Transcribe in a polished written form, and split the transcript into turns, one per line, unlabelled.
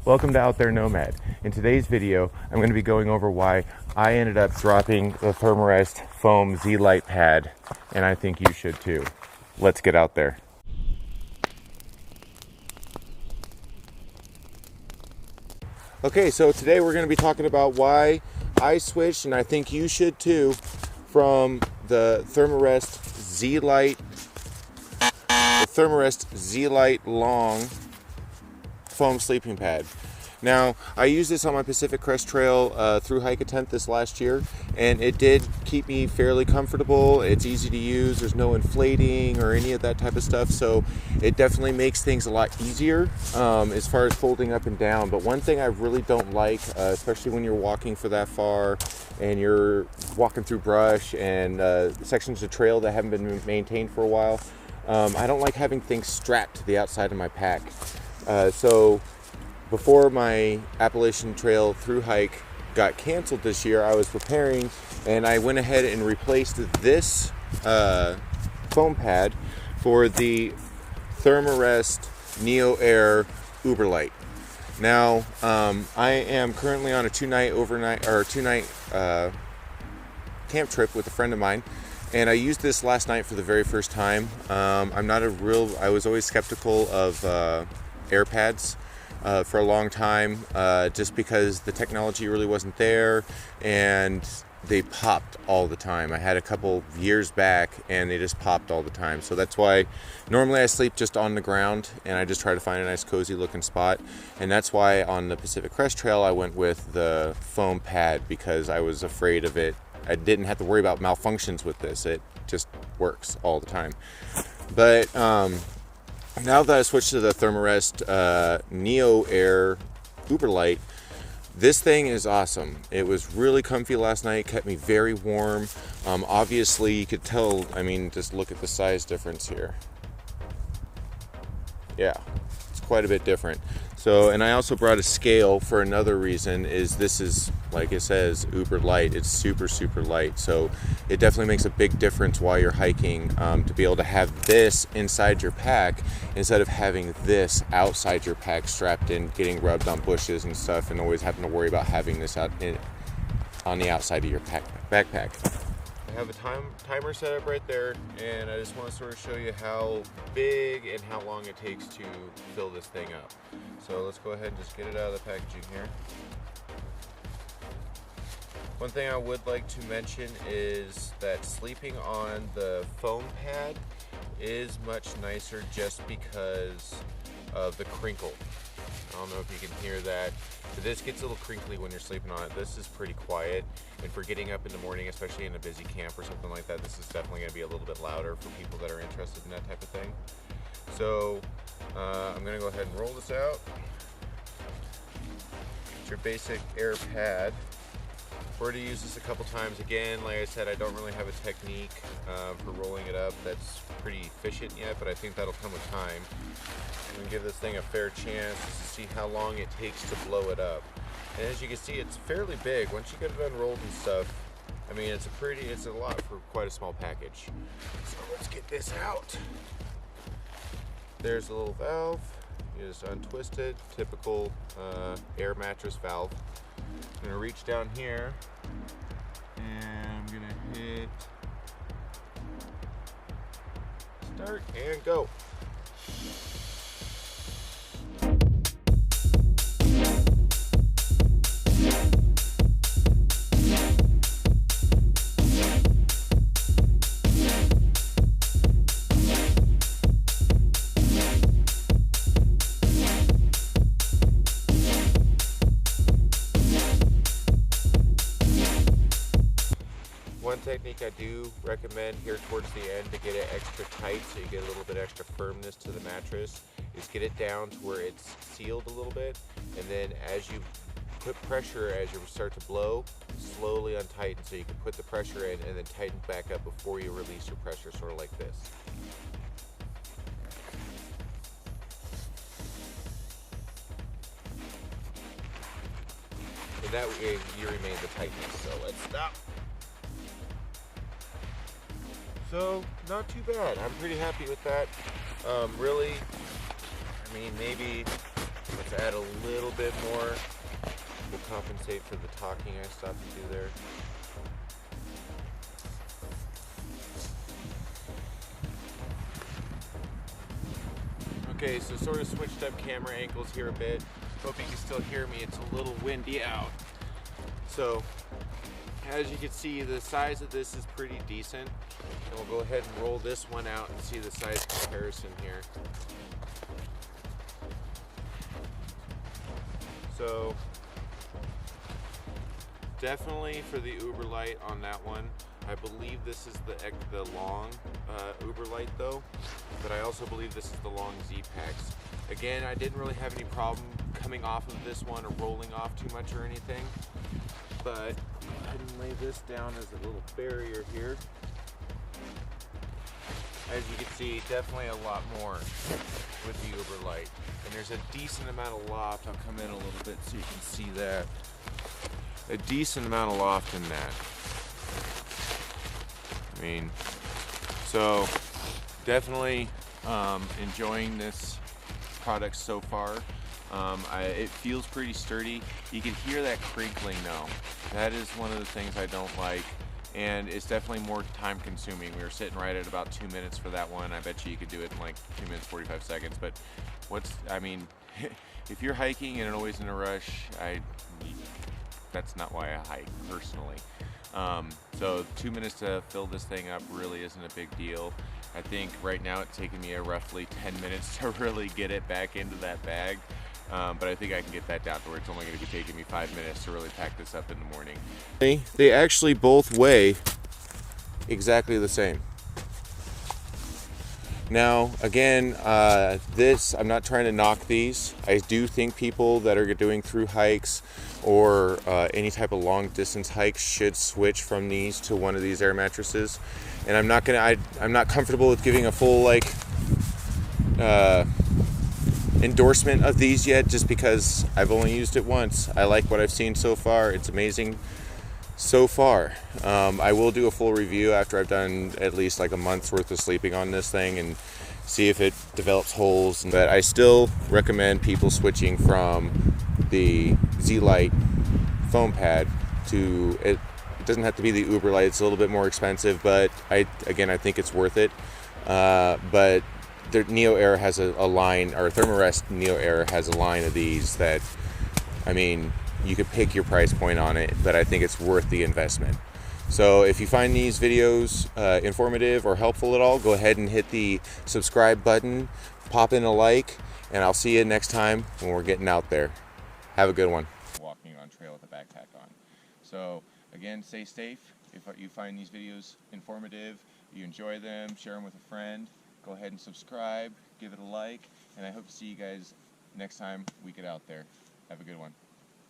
Welcome to Out There Nomad. In today's video, I'm going to be going over why I ended up dropping the Thermarest foam Z-lite pad, and I think you should too. Let's get out there. Okay, so today we're going to be talking about why I switched, and I think you should too, from the Thermarest Z-lite long foam sleeping pad. Now, I used this on my Pacific Crest Trail through Hike a Tent this last year, and it did keep me fairly comfortable. It's easy to use, there's no inflating or any of that type of stuff, so it definitely makes things a lot easier as far as folding up and down. But one thing I really don't like, especially when you're walking for that far and you're walking through brush and sections of trail that haven't been maintained for a while, I don't like having things strapped to the outside of my pack. So before my Appalachian Trail through hike got canceled this year, I was preparing and I went ahead and replaced this foam pad for the Thermarest Neo Air Uberlite. Now, I am currently on a two-night camp trip with a friend of mine, and I used this last night for the very first time. I was always skeptical of air pads for a long time, just because the technology really wasn't there and they popped all the time. I had a couple years back and they just popped all the time. So that's why normally I sleep just on the ground and I just try to find a nice cozy looking spot. And that's why on the Pacific Crest Trail I went with the foam pad, because I was afraid of it. I didn't have to worry about malfunctions with this. It just works all the time. But now that I switched to the Thermarest Neo Air Uberlite, this thing is awesome. It was really comfy last night, kept me very warm. Obviously, you could tell, just look at the size difference here. Yeah, it's quite a bit different. So, and I also brought a scale for another reason, is this is, like it says, Uberlite. It's super, super light. So it definitely makes a big difference while you're hiking, to be able to have this inside your pack instead of having this outside your pack strapped in, getting rubbed on bushes and stuff, and always having to worry about having this on the outside of your backpack. I have a timer set up right there, and I just want to sort of show you how big and how long it takes to fill this thing up. So let's go ahead and just get it out of the packaging here. One thing I would like to mention is that sleeping on the foam pad is much nicer just because of the crinkle. I don't know if you can hear that, but this gets a little crinkly when you're sleeping on it. This is pretty quiet, and for getting up in the morning, especially in a busy camp or something like that, this is definitely going to be a little bit louder for people that are interested in that type of thing. So I'm going to go ahead and roll this out. It's your basic air pad. I've already used this a couple times. Again, like I said, I don't really have a technique for rolling it up that's pretty efficient yet, but I think that'll come with time. I'm going to give this thing a fair chance to see how long it takes to blow it up. And as you can see, it's fairly big. Once you get it unrolled and stuff, it's a lot for quite a small package. So let's get this out. There's a little valve. You just untwist it, typical air mattress valve. I'm going to reach down here and I'm going to hit start and go. One technique I do recommend here towards the end to get it extra tight so you get a little bit extra firmness to the mattress is get it down to where it's sealed a little bit, and then as you put pressure, as you start to blow, slowly untighten so you can put the pressure in and then tighten back up before you release your pressure, sort of like this. And that way you remain the tightness. So let's stop. So not too bad. I'm pretty happy with that. Really, I mean, maybe, let's Just add a little bit more. Will compensate for the talking I stopped to do there. Okay, so sort of switched up camera angles here a bit. Hope you can still hear me. It's a little windy out. So, as you can see, the size of this is pretty decent. And we'll go ahead and roll this one out and see the size comparison here. So, definitely for the Uberlite on that one. I believe this is the long Uberlite though, but I also believe this is the long Z-Packs. Again, I didn't really have any problem coming off of this one or rolling off too much or anything, but go ahead and lay this down as a little barrier here. As you can see, definitely a lot more with the Uberlite. And there's a decent amount of loft. I'll come in a little bit so you can see that. A decent amount of loft in that. I mean, so definitely enjoying this product so far. It feels pretty sturdy. You can hear that crinkling though. That is one of the things I don't like. And it's definitely more time consuming. We were sitting right at about 2 minutes for that one. I bet you could do it in like 2 minutes, 45 seconds. But I mean, if you're hiking and always in a rush, that's not why I hike personally. So 2 minutes to fill this thing up really isn't a big deal. I think right now it's taking me roughly 10 minutes to really get it back into that bag. But I think I can get that down to where it's only going to be taking me 5 minutes to really pack this up in the morning. They actually both weigh exactly the same. Now, again, I'm not trying to knock these. I do think people that are doing through hikes or any type of long distance hikes should switch from these to one of these air mattresses. And I'm not comfortable with giving a full endorsement of these yet, just because I've only used it once. I like what I've seen so far. It's amazing so far. I will do a full review after I've done at least like a month's worth of sleeping on this thing and see if it develops holes. But I still recommend people switching from the Z-lite foam pad to it. It doesn't have to be the Uberlite. It's a little bit more expensive, but I think it's worth it. But the Neo Air has a line, or Thermarest Neo Air has a line of these that, I mean, you could pick your price point on it, but I think it's worth the investment. So if you find these videos informative or helpful at all, go ahead and hit the subscribe button, pop in a like, and I'll see you next time when we're getting out there. Have a good one. Walking on trail with a backpack on. So again, stay safe. If you find these videos informative, you enjoy them, share them with a friend, go ahead and subscribe, give it a like, and I hope to see you guys next time we get out there. Have a good one.